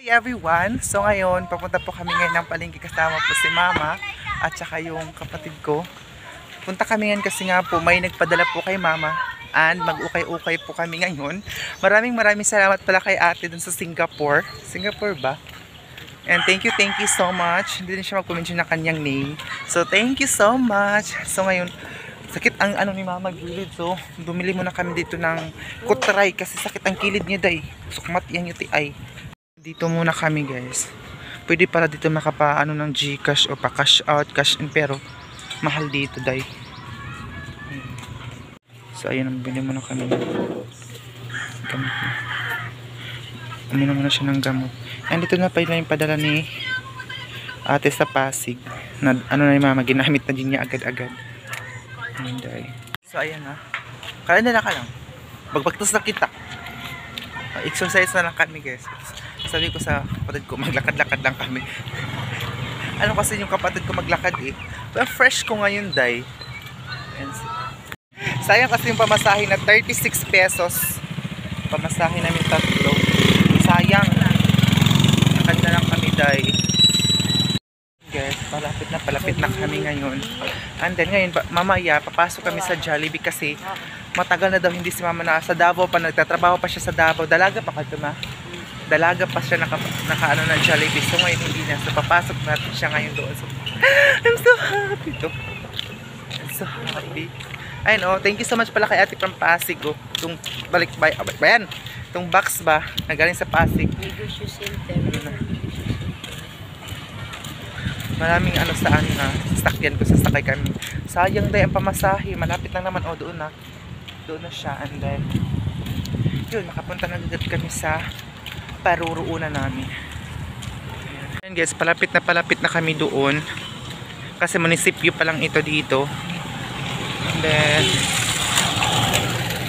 Hey everyone! So ngayon, papunta po kami ngayon ng palengke kasama po si Mama at saka yung kapatid ko. Punta kami ngayon kasi nga po may nagpadala po kay Mama and mag-ukay-ukay po kami ngayon. Maraming salamat pala kay ate dun sa Singapore. Singapore ba? And thank you so much. Hindi din siya mag-mention na kanyang name. So thank you so much. So ngayon, sakit ang ano ni Mama gilid. So bumili muna kami dito ng kutray kasi sakit ang kilid niya day. Sukmat yan yung tiay. Dito muna kami guys. Pwede pala dito makapaano ng GCash o pa cash out, cash in, pero mahal dito day. So ayun, bili muna kami ng gamot. Umino muna siya ng gamot. And dito na pala yung padala ni ate sa Pasig na ano na ni Mama, ginamit na din niya agad-agad. So ayan na. Kalanda na ka lang. Bagbagtos na kita. Exercise na lang kami guys. Sabi ko sa kapatid ko, maglakad-lakad lang kami. Ano kasi yung kapatid ko maglakad eh. Pero fresh ko ngayon day. Sayang kasi yung pamasahe na 36 pesos. Pamasahe namin tatlo. Sayang. Lakad na lang kami day. Guys, palapit na kami ngayon. And then ngayon, mamaya, papasok kami sa Jollibee kasi matagal na daw hindi si Mama na sa Davao pa, nagtatrabaho pa siya sa Davao. Dalaga pa ka ma. Dalaga pa siya naka ano ng Jollibee. So ngayon hindi na. So papasok natin siya ngayon doon. So, I'm so happy to. I'm so happy. Ayun oh, thank you so much pala kay ate from Pasig oh. Itong balik ba yan? Itong box ba? Nagaling sa Pasig. Maraming ano saan na sasakyan ko, sasakay kami. Sayang day ang pamasahe. Malapit lang naman oh, doon na. Doon na siya. And then yun, makapunta na agad kami sa paruruunan namin. Ayan guys, palapit na kami doon kasi munisipyo pa lang ito dito. And then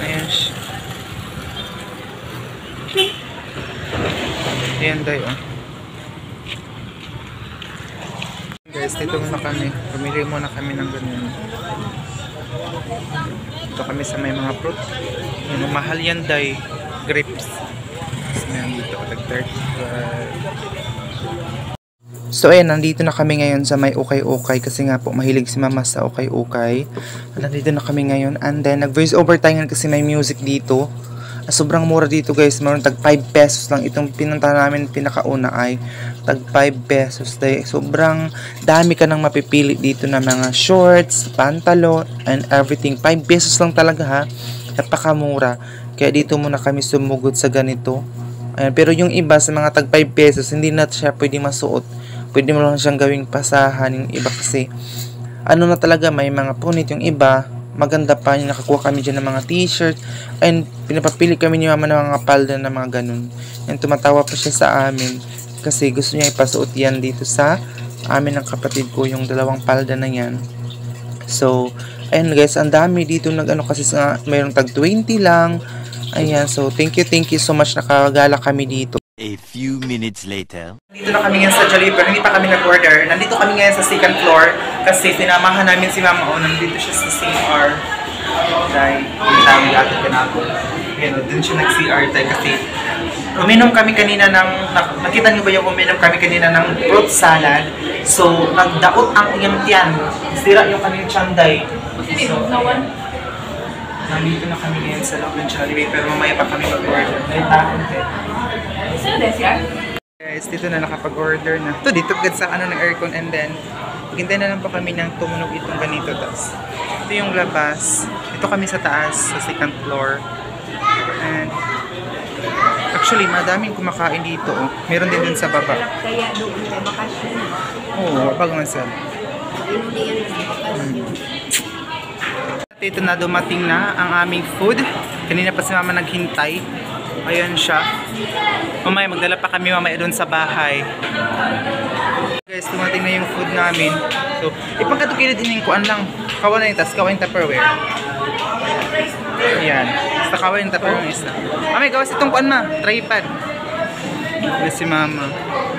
ayan siya. Ayan tayo guys, dito muna kami. Pumili muna kami ng ganyan. Dito kami sa may mga fruit. Yung mahal yan day, grapes. So ayan, nandito na kami ngayon sa may ukay-ukay kasi nga po mahilig si Mama sa ukay-ukay. Nandito na kami ngayon and then nag voice over tayo kasi may music dito. Sobrang mura dito guys, meron tag 5 pesos lang. Itong pinunta namin pinakauna ay tag 5 pesos. Sobrang dami ka nang mapipili dito na mga shorts, pantalon and everything. 5 pesos lang talaga ha, napakamura. Kaya dito muna kami sumugod sa ganito. Ayan, pero yung iba sa mga tag 5 pesos, hindi na siya pwede masuot. Pwede mo lang siyang gawing pasahan yung iba kasi ano na talaga, may mga punit yung iba. Maganda pa yung nakakuha kami dyan ng mga t-shirt and pinapapili kami ni Mama ng mga palda na mga ganun. And tumatawa pa siya sa amin kasi gusto niya ipasuot yan dito sa amin ng kapatid ko, yung dalawang palda na yan. So, ayan guys, ang dami dito nag-ano kasi mayroong tag 20 lang. Ayan, so thank you so much, nakagala kami dito. A few minutes later. Dito na kami ngayon sa Jollibee pero hindi pa kami nag-order. Nandito kami ngayon sa second floor kasi sinamahan namin si Mama o nandito siya sa CR. Dahil yung dami natin kanako. Yan o, dun siya nag-CR tayo kasi uminom kami kanina ng, nakita niyo ba yung uminom kami kanina ng fruit salad. So, nagdaot ang iyang tiyan. Sira yung kanyang tiyanday. So, nandito na kami ngayon sa loob ng Jollibee pero mamaya pa kami mag-order. May takot eh. Guys, dito na nakapag-order na. Ito, dito agad sa ano ng aircon and then hintay na lang po kami ng tumunog itong ganito. Tapos, ito yung labas. Ito kami sa taas, sa second floor. And actually, madaming kumakain dito. Oh. Meron din dun sa baba. Kaya doon may bakasyon. Oo, pag masal. Dito na dumating na ang aming food. Kanina pa si Mama naghintay. Ayan siya. Mamaya magdala pa kami mamaya doon sa bahay. Guys, dumating na yung food namin. So, ipagkatukilid din yung kuan lang. Kawan na yung tas, kawan yung Tupperware. Ayan. Basta kawan yung Tupperware isa. Mamaya, gawas itong kuan ma. Tripod. Ayan si Mama.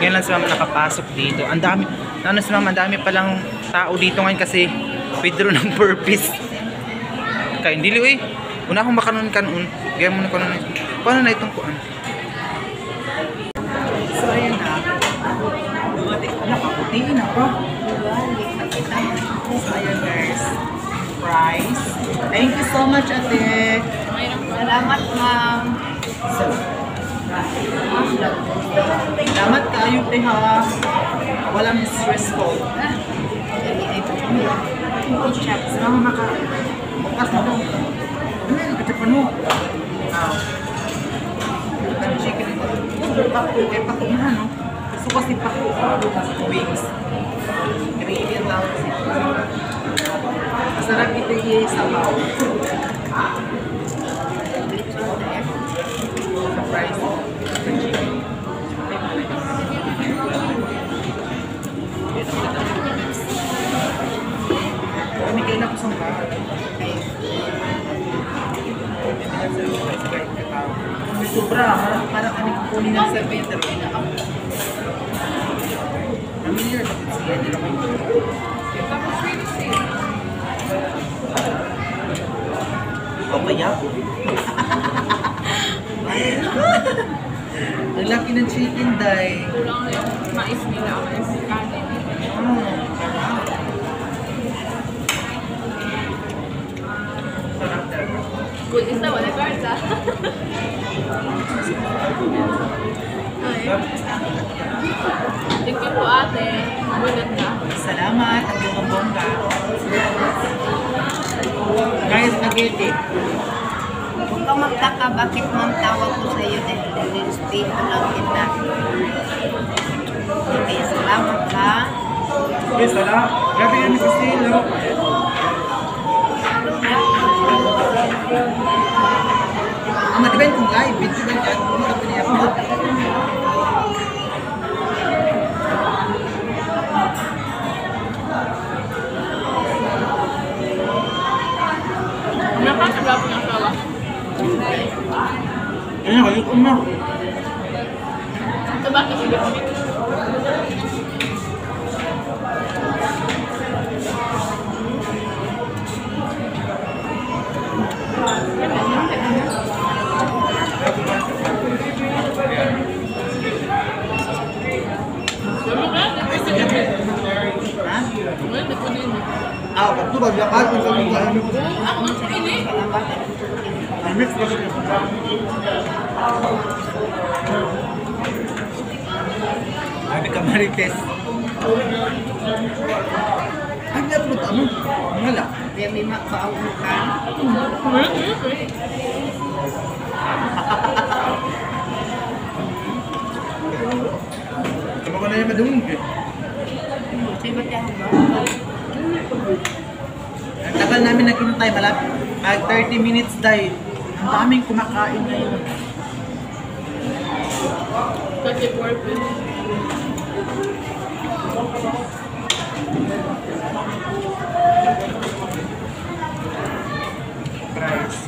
Ngayon lang si Mama nakapasok dito. Ang dami. Ano si Mama, ang dami palang tao dito ngayon kasi withdraw ng purpose. Kaya hindi liw eh. Una akong makanon kanon. Gaya mo na kanon. Paano na itong kuan? So, ayan. So, ayan guys. Price. Thank you so much, ate. Salamat, ma'am. Salamat kayo, te ha. Walang stressful. Sama maka. Bukas na daw. Kacapan mo. Ang chicken ito. Paku. Paku na, no? Gusto kasi paku. Wings. Gravy ang tawag kasi. Masarap ito yung sabaw. Surprise. Chicken. Kami kayo na kusang ba? May sobra. Parang kami kukunin ng survey. Pero familiar. Siya, hindi naman ito. Papaya po. Ang laki ng chicken, day. Kulang yung mais nila. Mais kanin. Sarap talaga. Good is na wala karta. Thank you po ate. Maganda. Salamat. Ang bongga. Guys, spaghetti. Huwag kang magtaka bakit ma'am tawag ko sa iyo dahil nilispito lang kita. Okay, salamat ha. Yes, salamat. Grabe yan ni Christina. Ang matibayin kong live. Video ba dyan? Kung mga piniyapot. Nakakagap ng asawa. Ayan, kayo ko na. Ito bakit sige kami? Ha? Well, nagkunin. Ah, kapto ba? Biyakat kung sa mga ano. Ako sa ini. Mix ba siya? Sabi ka Marites. Ay, nga po ito. Ano? Wala. Kaya may makaulo ka. Tama ko na yung madungog eh. Say ba tayo ba? Ang tagal namin naghintay, malapit. 30 minutes dahil. Ang daming kumakain ngayon. 24 pesos. Price.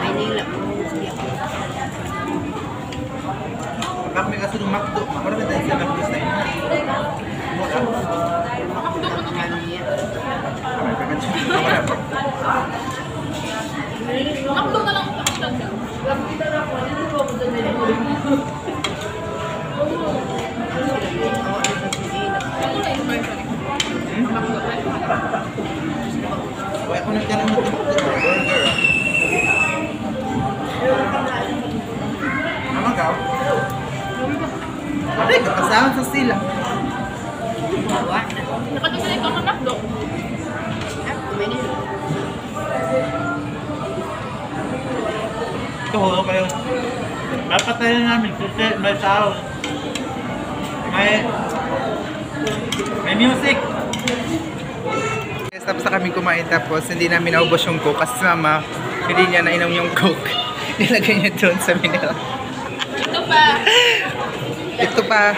Manila po siya. Kami kasi ng McDo. Marami tayo sa McDo sa inyo. Mura. Makapdo ko naman niya. Kamay pa ganyan. Wala pa. Makapdo na lang ito. Kaya kung nagkaroon ng burger. Mama ka? Ay, kapasahon sa sila. Nakatuloy ito ka makdo. Ito, hulo kayo. Papatayin namin kasi may sound. May music. Yes, tapos na kami kumain tapos hindi namin naubos yung coke kasi si mama hindi niya nainom yung coke. Nilagay niya doon sa mineral. Ito pa. Ito pa.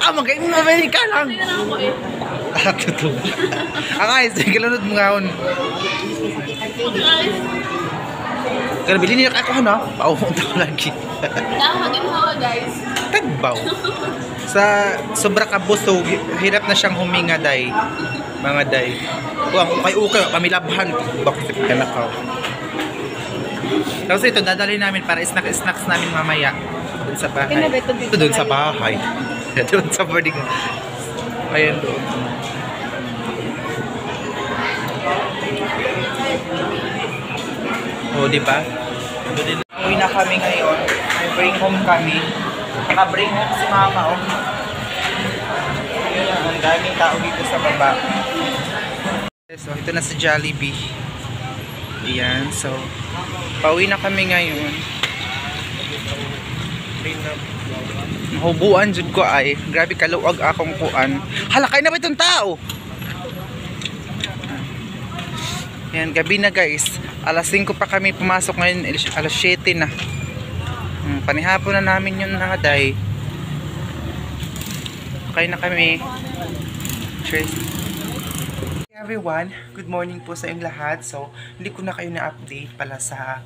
Ah, magaling mo ka lang. Tingnan ako eh. Ah, totoo. Ang ayos, kalunod mo nga hon. Kaya bilhin niya ako na. Paupunta ko lagi. Kailangan maging hawa guys. Tagba. ibabaw. Sa sobra ka busog, hirap na siyang huminga, day. Mga day. Kung ukay-ukay, pamilabhan. Bakit ka ko. Tapos ito, dadali namin para snacks namin mamaya. Doon sa bahay. Ito doon sa bahay. Doon sa boarding. Ayan doon. O, diba? Uwi na kami ngayon. May bring home kami. Naka-bring home si mama, oh. Ayan, ang daming tao dito sa baba. So, ito na si Jollibee. Ayan, so, pauwi na kami ngayon. Hubuan jud ko ay. Grabe kaluwag akong kuan. Hala, kayo na ba itong tao? Ayan, gabi na guys. Alas 5 pa kami pumasok ngayon. Alas 7 na. Panihapon na namin yun na day. Okay na kami. Cheers. Hey everyone, good morning po sa inyong lahat. So, hindi ko na kayo na-update pala sa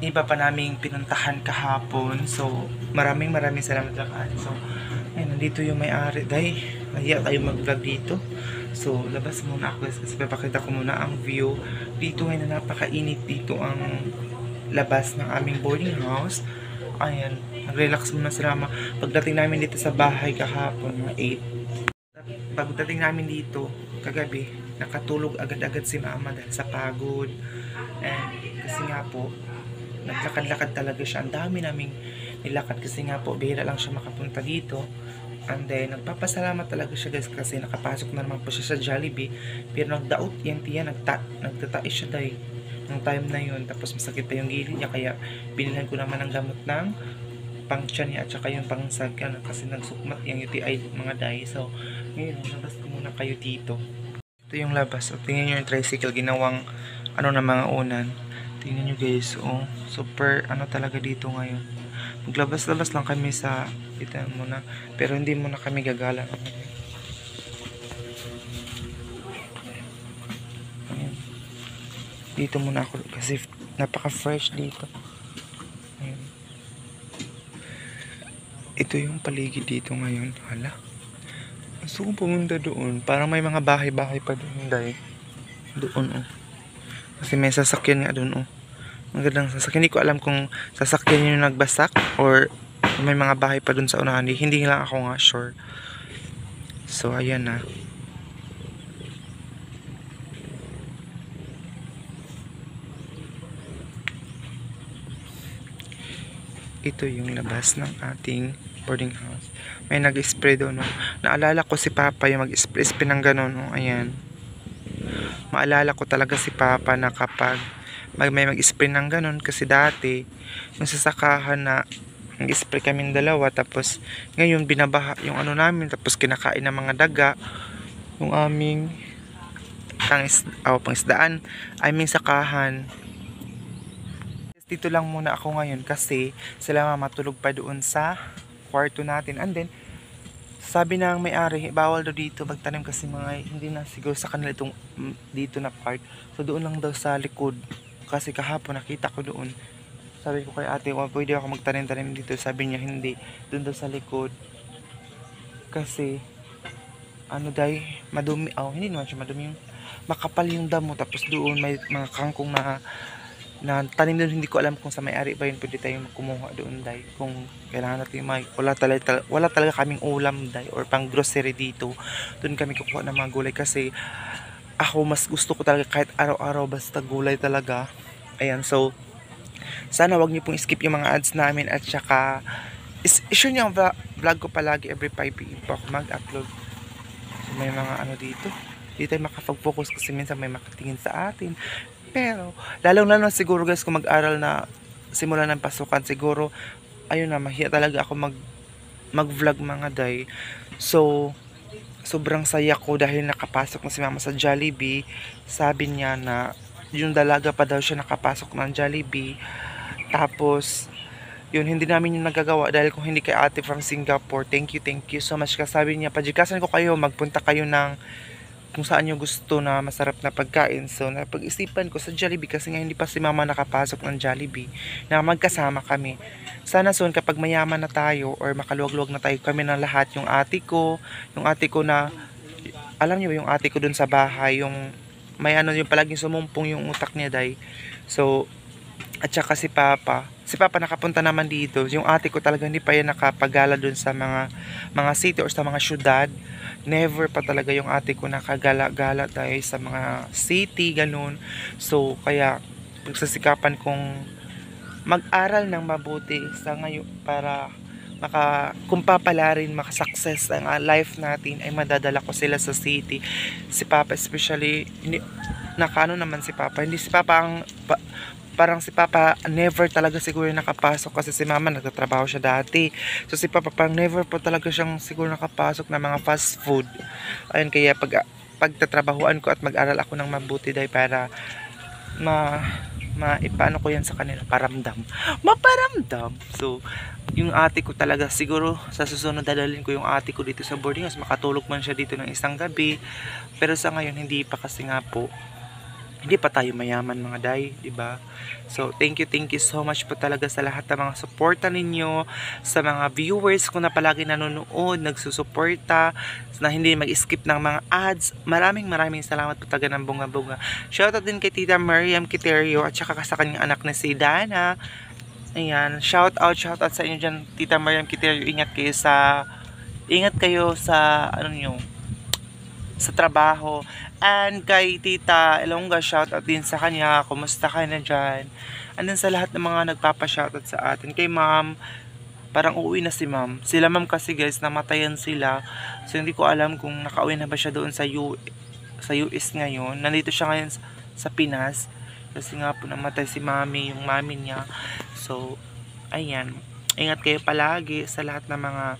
iba pa naming pinuntahan kahapon. So, maraming salamat lahat. So, ayun, nandito yung may-ari. Day, kaya tayo mag-vlog dito. So, labas muna ako kasi papakita ko muna ang view. Dito ngayon na napakainit dito ang labas ng aming boarding house. Ayan, nag-relax muna sila. Pagdating namin dito sa bahay kahapon, mga 8. Pagdating namin dito, kagabi, nakatulog agad-agad si mama dahil sa pagod. And kasi nga po, naglakad-lakad talaga siya. Ang dami naming nilakad kasi nga po, bihira lang siya makapunta dito. And then, nagpapasalamat talaga siya guys kasi nakapasok na naman po siya sa Jollibee. Pero nagdaot yan tiyan, nagtatais siya dahil ng time na yun. Tapos masakit pa yung gilid niya kaya binilhan ko naman ng gamot ng pang-tiyan niya at saka yung pang-sagkan kasi nagsukmat yung UTI mga day. So, ngayon, labas ko muna kayo dito. Ito yung labas. O, tingnan nyo yung tricycle, ginawang ano na mga unan. Tingnan nyo guys, oh, super ano talaga dito ngayon. Maglabas-labas lang kami sa itan muna, pero hindi muna kami gagala. Ayan. Dito muna ako kasi napaka-fresh dito. Ayan. Ito yung paligid dito ngayon. Hala. Gusto kong pumunta doon. Parang may mga bahay-bahay pa doon. Doon, oh. Kasi may sasakyan nga doon, oh. Magandang sasakyan. Hindi ko alam kung sasakyan yung nagbasak or may mga bahay pa dun sa unahan. Hindi lang ako nga sure. So, ayan na. Ito yung labas ng ating boarding house. May nag-spray doon. No? Naalala ko si Papa yung mag-spray ng ganun. No? Ayan. Maalala ko talaga si Papa na kapag may mag-spray ng ganun kasi dati yung sasakahan na nag-spray kaming dalawa tapos ngayon binabaha yung ano namin tapos kinakain ng mga daga yung aming pangisdaan aming sakahan. Dito lang muna ako ngayon kasi sila mama tulog pa doon sa kwarto natin and then sabi ng may-ari bawal daw dito magtanim kasi mga hindi na siguro sa kanila itong dito na part so doon lang daw sa likod. Kasi kahapon nakita ko doon. Sabi ko kay ate, pwede ako magtanim-tanim dito. Sabi niya hindi. Doon daw sa likod. Kasi, ano dahi, madumi. Oh, hindi naman siya madumi. Makapal yung damo. Tapos doon may mga kangkong na tanim doon. Hindi ko alam kung sa may-ari ba yun. Pwede tayong kumuha doon dahi. Kung kailangan natin wala talaga kaming ulam dahi. Or pang grocery dito. Doon kami kukuha ng mga gulay. Kasi, ako mas gusto ko talaga kahit araw-araw basta gulay talaga. Ayan, so sana wag niyo pong skip yung mga ads namin at saka i-share niyo ang vlog ko palagi every 5 PM po ako mag-upload. So, may mga ano dito. Hindi tayo makapag-focus kasi minsan may makatingin sa atin. Pero lalong-lalo siguro guys kung mag-aral na simula ng pasukan siguro ayun na mahiya talaga ako mag-vlog mga day. So sobrang saya ko dahil nakapasok na si mama sa Jollibee. Sabi niya na yung dalaga pa daw siya nakapasok ng Jollibee. Tapos, yun, hindi namin yung nagagawa dahil kung hindi kay ate from Singapore. Thank you so much. Kasi sabi niya, pajikasan ko kayo, magpunta kayo ng kung saan nyo gusto na masarap na pagkain. So, napag-isipan ko sa Jollibee kasi nga hindi pa si mama nakapasok ng Jollibee na magkasama kami. Sana soon kapag mayaman na tayo or makaluwag-luwag na tayo kami ng lahat, yung ate ko na, alam niyo ba yung ate ko dun sa bahay, yung may ano yung palaging sumumpong yung utak niya day. So, at saka si Papa nakapunta naman dito. Yung ate ko talaga hindi pa yan nakapagala dun sa mga city or sa mga syudad. Never pa talaga yung ate ko nakagala-gala dahil sa mga city, ganun. So, kaya pagsasikapan kong mag-aral ng mabuti sa ngayon para kung papalarin makasuccess ang life natin ay madadala ko sila sa city. Si Papa especially, nakano naman si Papa, hindi si Papa ang parang si Papa never talaga siguro nakapasok kasi si Mama nagtatrabaho siya dati. So si Papa parang never po talaga siyang siguro nakapasok ng mga fast food. Ayun, kaya pagtatrabahuan ko at mag-aral ako ng mabuti dahil para ipaano ko yan sa kanila, maparamdam. So yung ate ko talaga siguro sa susunod dadalhin ko yung ate ko dito sa boarding house, makatulog man siya dito ng isang gabi. Pero sa ngayon hindi pa kasi nga po hindi pa tayo mayaman mga day, di ba? So, thank you so much po talaga sa lahat ng mga suporta ninyo, sa mga viewers ko na palagi nanonood, nagsusuporta, na hindi mag-skip ng mga ads. Maraming salamat po talaga ng bunga-bunga. Shoutout din kay Tita Mariam Quiterio at saka sa kanyang anak na si Dana. Ayan, shoutout sa inyo dyan, Tita Mariam Quiterio. Ingat kayo sa ano nyo, sa trabaho. And kay Tita Elonga, shoutout din sa kanya. Kumusta ka na dyan? And then sa lahat ng mga nagpapa-shoutout sa atin. Kay Ma'am, parang uuwi na si Ma'am. Sila Ma'am kasi guys, namatayan sila. So hindi ko alam kung nakauwi na ba siya doon sa US ngayon. Nandito siya ngayon sa Pinas. Kasi nga po namatay si Mami, yung mami niya. So, ayan. Ingat kayo palagi sa lahat ng mga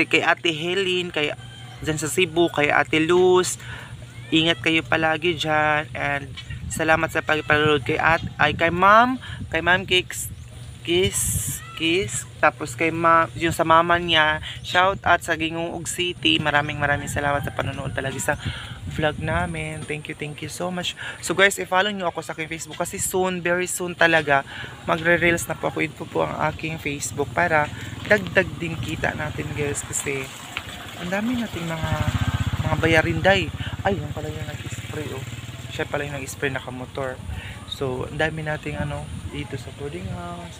kay Ate Helen, kay dyan sa Cebu, kay Ate Luz, ingat kayo palagi dyan, and salamat sa pagpapanood kay Ma'am Kiss, tapos kay yung sa mama niya, shout out sa Gingoog City. Maraming salamat sa panonood talaga sa vlog namin. Thank you so much. So guys, i-follow nyo ako sa aking Facebook kasi soon, very soon talaga, magre-reels na po ako. Ito po ang aking Facebook para dagdag din kita natin guys, kasi ang dami nating mga bayarin day. Ay, yung pala yung nag-spray siya pala yung nag-spray nakamotor. So, ang dami nating dito sa boarding house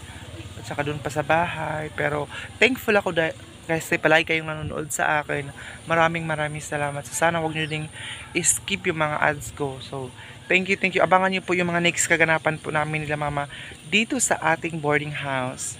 at saka doon pa sa bahay. Pero, thankful ako kasi palagi kayong nanonood sa akin. Maraming salamat. So, sana wag nyo ding skip yung mga ads ko. So, thank you. Abangan nyo po yung mga next kaganapan po namin nila Mama dito sa ating boarding house.